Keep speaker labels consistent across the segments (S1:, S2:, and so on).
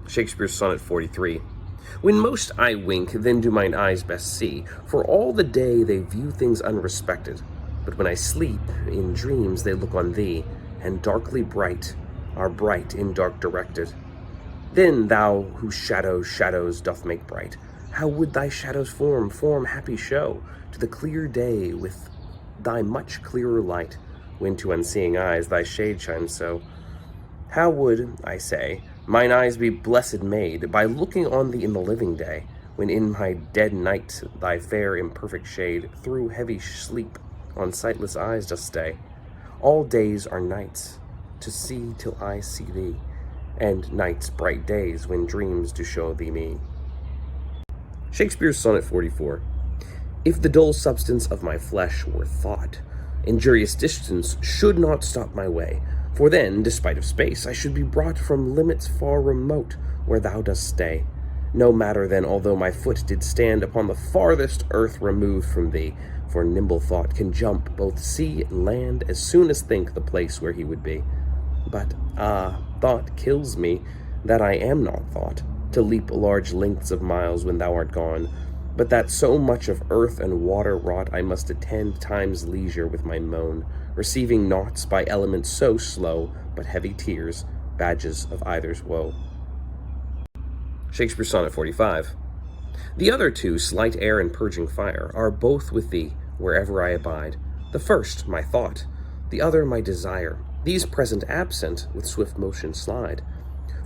S1: Shakespeare's Sonnet 43. When most I wink, then do mine eyes best see, for all the day they view things unrespected. But when I sleep, in dreams they look on thee, and darkly bright, are bright in dark directed. Then thou, whose shadows doth make bright, how would thy shadows form happy show to the clear day with thy much clearer light, when to unseeing eyes thy shade shines so? How would, I say, mine eyes be blessed made by looking on thee in the living day, when in my dead night thy fair imperfect shade through heavy sleep on sightless eyes doth stay. All days are nights, to see till I see thee, and nights bright days when dreams do show thee me. Shakespeare's Sonnet 44. If the dull substance of my flesh were thought, injurious distance should not stop my way, for then, despite of space, I should be brought from limits far remote, where thou dost stay. No matter then, although my foot did stand upon the farthest earth removed from thee, for nimble thought can jump both sea and land as soon as think the place where he would be. But, thought kills me, that I am not thought, to leap large lengths of miles when thou art gone, but that so much of earth and water wrought I must attend time's leisure with my moan, receiving naughts by elements so slow, but heavy tears, badges of either's woe. Shakespeare's Sonnet 45. The other two, slight air and purging fire, are both with thee, wherever I abide. The first, my thought, the other, my desire. These present absent, with swift motion slide.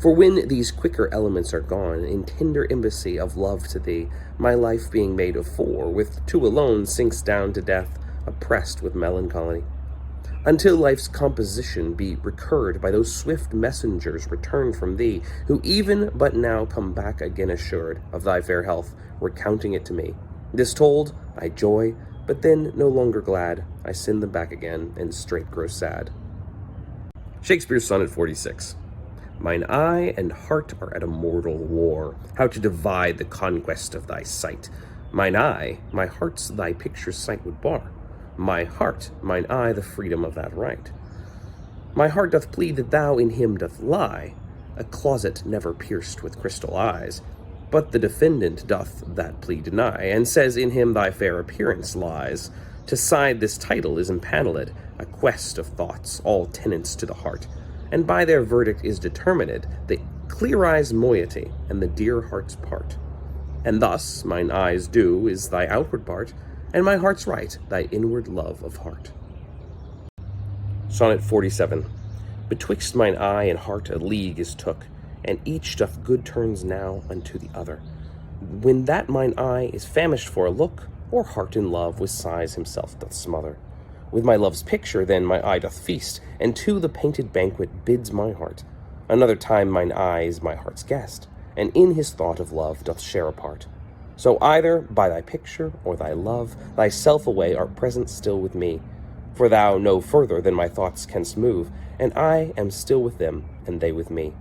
S1: For when these quicker elements are gone, in tender embassy of love to thee, my life being made of four, with two alone sinks down to death, oppressed with melancholy. Until life's composition be recurred by those swift messengers returned from thee, who even but now come back again assured of thy fair health, recounting it to me. This told, I joy, but then no longer glad, I send them back again, and straight grow sad. Shakespeare's Sonnet 46. Mine eye and heart are at a mortal war, how to divide the conquest of thy sight. Mine eye, my heart's thy picture's sight would bar. My heart, mine eye, the freedom of that right. My heart doth plead that thou in him doth lie, a closet never pierced with crystal eyes. But the defendant doth that plea deny, and says in him thy fair appearance lies. To side this title is impaneled, a quest of thoughts, all tenants to the heart, and by their verdict is determined the clear eye's moiety and the dear heart's part. And thus mine eyes do is thy outward part, and my heart's right, thy inward love of heart. Sonnet 47. Betwixt mine eye and heart a league is took, and each doth good turns now unto the other. When that mine eye is famished for a look, or heart in love with sighs himself doth smother. With my love's picture then my eye doth feast, and to the painted banquet bids my heart. Another time mine eye is my heart's guest, and in his thought of love doth share a part. So either by thy picture or thy love, thyself away art present still with me. For thou no further than my thoughts canst move, and I am still with them, and they with me.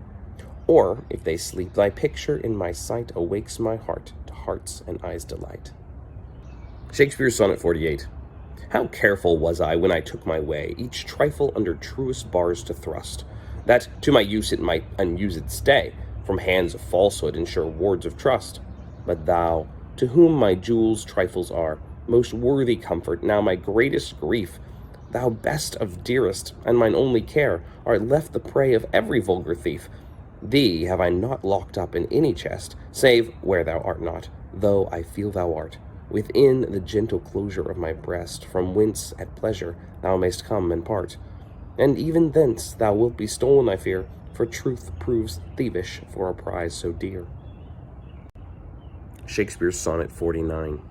S1: Or, if they sleep, thy picture in my sight awakes my heart to heart's and eyes' delight. Shakespeare's Sonnet 48. How careful was I when I took my way, each trifle under truest bars to thrust, that to my use it might unused stay, from hands of falsehood and sure wards of trust. But thou, to whom my jewels trifles are, most worthy comfort, now my greatest grief, thou best of dearest, and mine only care, art left the prey of every vulgar thief. Thee have I not locked up in any chest, save where thou art not, though I feel thou art, within the gentle closure of my breast, from whence at pleasure thou mayst come and part. And even thence thou wilt be stolen, I fear, for truth proves thievish for a prize so dear. Shakespeare's Sonnet 49.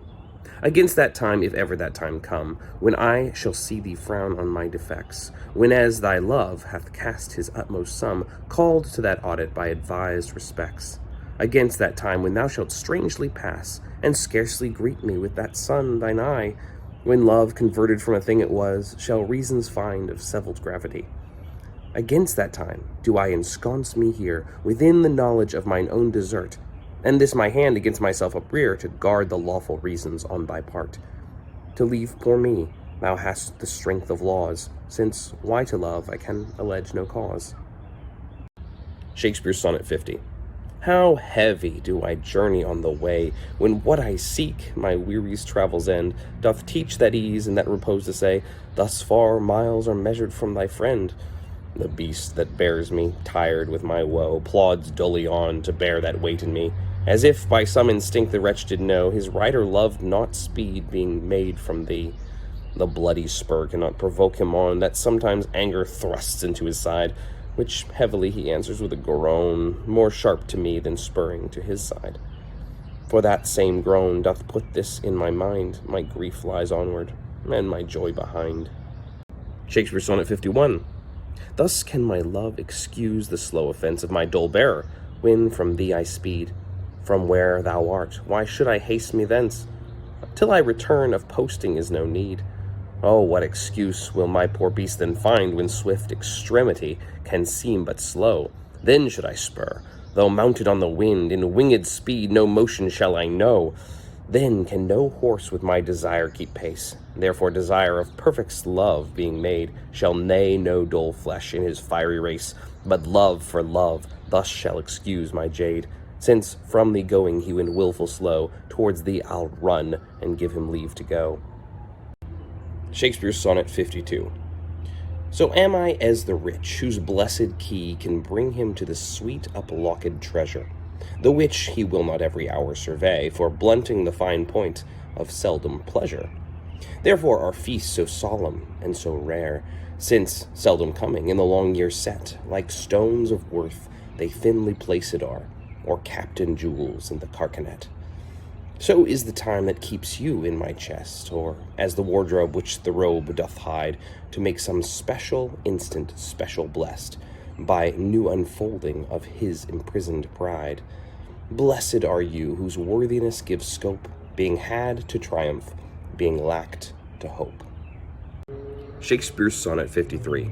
S1: Against that time, if ever that time come, when I shall see thee frown on my defects, when as thy love hath cast his utmost sum, called to that audit by advised respects, against that time when thou shalt strangely pass, and scarcely greet me with that sun thine eye, when love, converted from a thing it was, shall reasons find of settled gravity. Against that time do I ensconce me here, within the knowledge of mine own desert, and this my hand against myself uprear, to guard the lawful reasons on thy part. To leave poor me, thou hast the strength of laws, since why to love I can allege no cause. Shakespeare's Sonnet 50. How heavy do I journey on the way, when what I seek, my weary's travel's end, doth teach that ease and that repose to say, thus far miles are measured from thy friend. The beast that bears me, tired with my woe, plods dully on to bear that weight in me, as if by some instinct the wretch did know his rider loved not speed being made from thee. The bloody spur cannot provoke him on, that sometimes anger thrusts into his side, which heavily he answers with a groan, more sharp to me than spurring to his side. For that same groan doth put this in my mind, my grief lies onward, and my joy behind. Shakespeare Sonnet 51. Thus can my love excuse the slow offense of my dull bearer, when from thee I speed. From where thou art, why should I haste me thence? Till I return of posting is no need. Oh, what excuse will my poor beast then find, when swift extremity can seem but slow? Then should I spur, though mounted on the wind, in winged speed no motion shall I know. Then can no horse with my desire keep pace. Therefore desire of perfect love being made, shall neigh no dull flesh in his fiery race, but love for love thus shall excuse my jade. Since from thee going he went wilful slow, towards thee I'll run, and give him leave to go. Shakespeare Sonnet 52. So am I as the rich, whose blessed key can bring him to the sweet uplocked treasure, the which he will not every hour survey, for blunting the fine point of seldom pleasure. Therefore are feasts so solemn and so rare, since, seldom coming in the long year set, like stones of worth they thinly placed are, or captain jewels in the carcanet. So is the time that keeps you in my chest, or as the wardrobe which the robe doth hide, to make some special instant special blessed, by new unfolding of his imprisoned pride. Blessed are you whose worthiness gives scope, being had to triumph, being lacked to hope. Shakespeare Sonnet 53.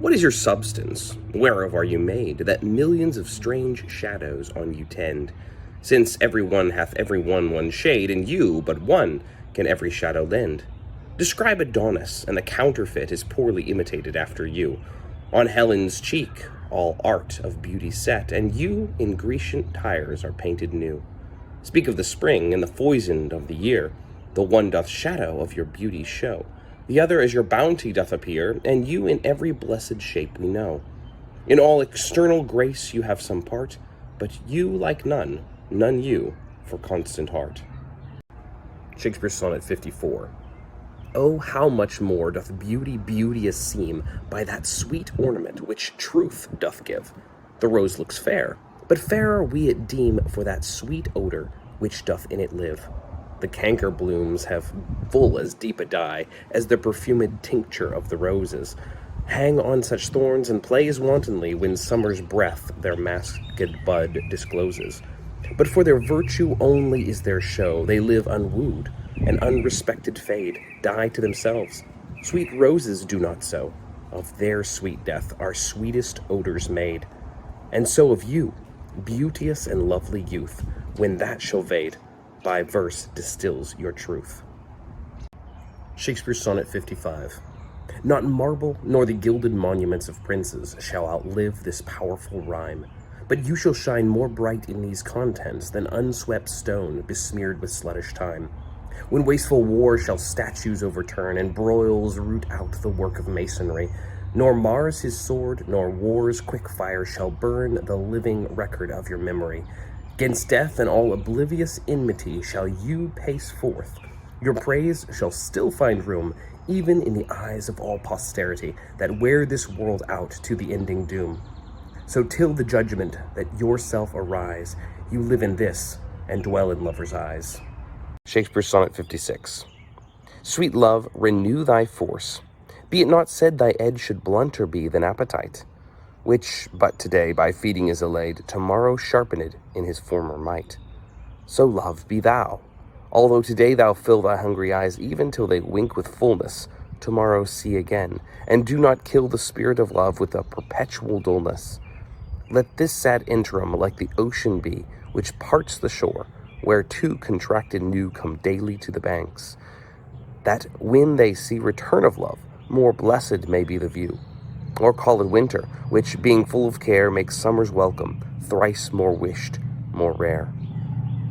S1: What is your substance? Whereof are you made, that millions of strange shadows on you tend? Since every one hath every one shade, and you but one can every shadow lend. Describe Adonis, and the counterfeit is poorly imitated after you. On Helen's cheek all art of beauty set, and you in Grecian tires are painted new. Speak of the spring and the foisoned of the year. The one doth shadow of your beauty show, the other as your bounty doth appear, and you in every blessed shape we know. In all external grace you have some part, but you like none, none you, for constant heart. Shakespeare Sonnet 54. Oh, how much more doth beauty beauteous seem by that sweet ornament which truth doth give. The rose looks fair, but fairer we it deem for that sweet odor which doth in it live. The canker blooms have full as deep a dye as the perfumed tincture of the roses, hang on such thorns and play as wantonly when summer's breath their masked bud discloses. But for their virtue only is their show, they live unwooed, and unrespected fade, die to themselves. Sweet roses do not so, of their sweet death are sweetest odors made. And so of you, beauteous and lovely youth, when that shall fade, by verse distills your truth. Shakespeare Sonnet 55. Not marble nor the gilded monuments of princes shall outlive this powerful rhyme, but you shall shine more bright in these contents than unswept stone besmeared with sluttish time. When wasteful war shall statues overturn, and broils root out the work of masonry, nor Mars his sword, nor war's quick fire shall burn the living record of your memory. 'Gainst death and all oblivious enmity shall you pace forth. Your praise shall still find room, even in the eyes of all posterity that wear this world out to the ending doom. So till the judgment that yourself arise, you live in this and dwell in lovers' eyes. Shakespeare Sonnet 56. Sweet love, renew thy force. Be it not said thy edge should blunter be than appetite, which but today by feeding is allayed, tomorrow sharpened in his former might. So love be thou. Although today thou fill thy hungry eyes even till they wink with fullness, tomorrow see again, and do not kill the spirit of love with a perpetual dullness. Let this sad interim like the ocean be, which parts the shore, where two contracted new come daily to the banks, that when they see return of love, more blessed may be the view. Or call it winter, which, being full of care, makes summer's welcome thrice more wished, more rare.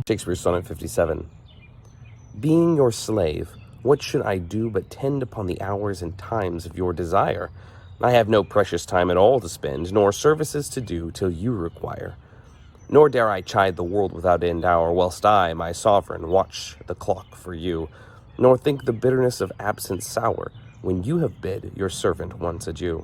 S1: Shakespeare, Sonnet 57. Being your slave, what should I do but tend upon the hours and times of your desire? I have no precious time at all to spend, nor services to do till you require. Nor dare I chide the world without end hour, whilst I, my sovereign, watch the clock for you, nor think the bitterness of absence sour, when you have bid your servant once adieu.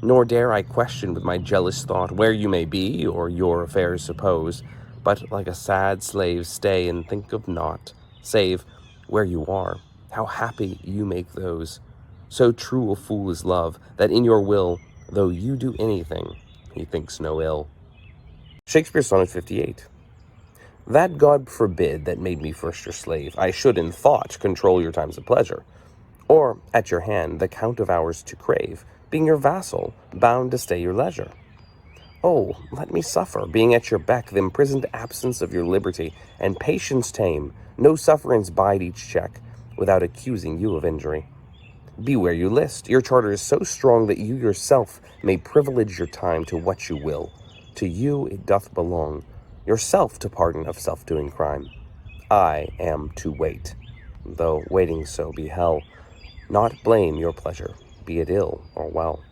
S1: Nor dare I question with my jealous thought where you may be, or your affairs suppose, but like a sad slave stay and think of naught, save where you are, how happy you make those. So true a fool is love, that in your will, though you do anything, he thinks no ill. Shakespeare, Sonnet 58. That God forbid that made me first your slave, I should in thought control your times of pleasure, or at your hand the count of hours to crave, being your vassal, bound to stay your leisure. Oh, let me suffer, being at your beck, the imprisoned absence of your liberty, and patience tame, no sufferance bide each check, without accusing you of injury. Be where you list, your charter is so strong that you yourself may privilege your time to what you will. To you it doth belong, yourself to pardon of self-doing crime. I am to wait, though waiting so be hell, not blame your pleasure, be it ill or well.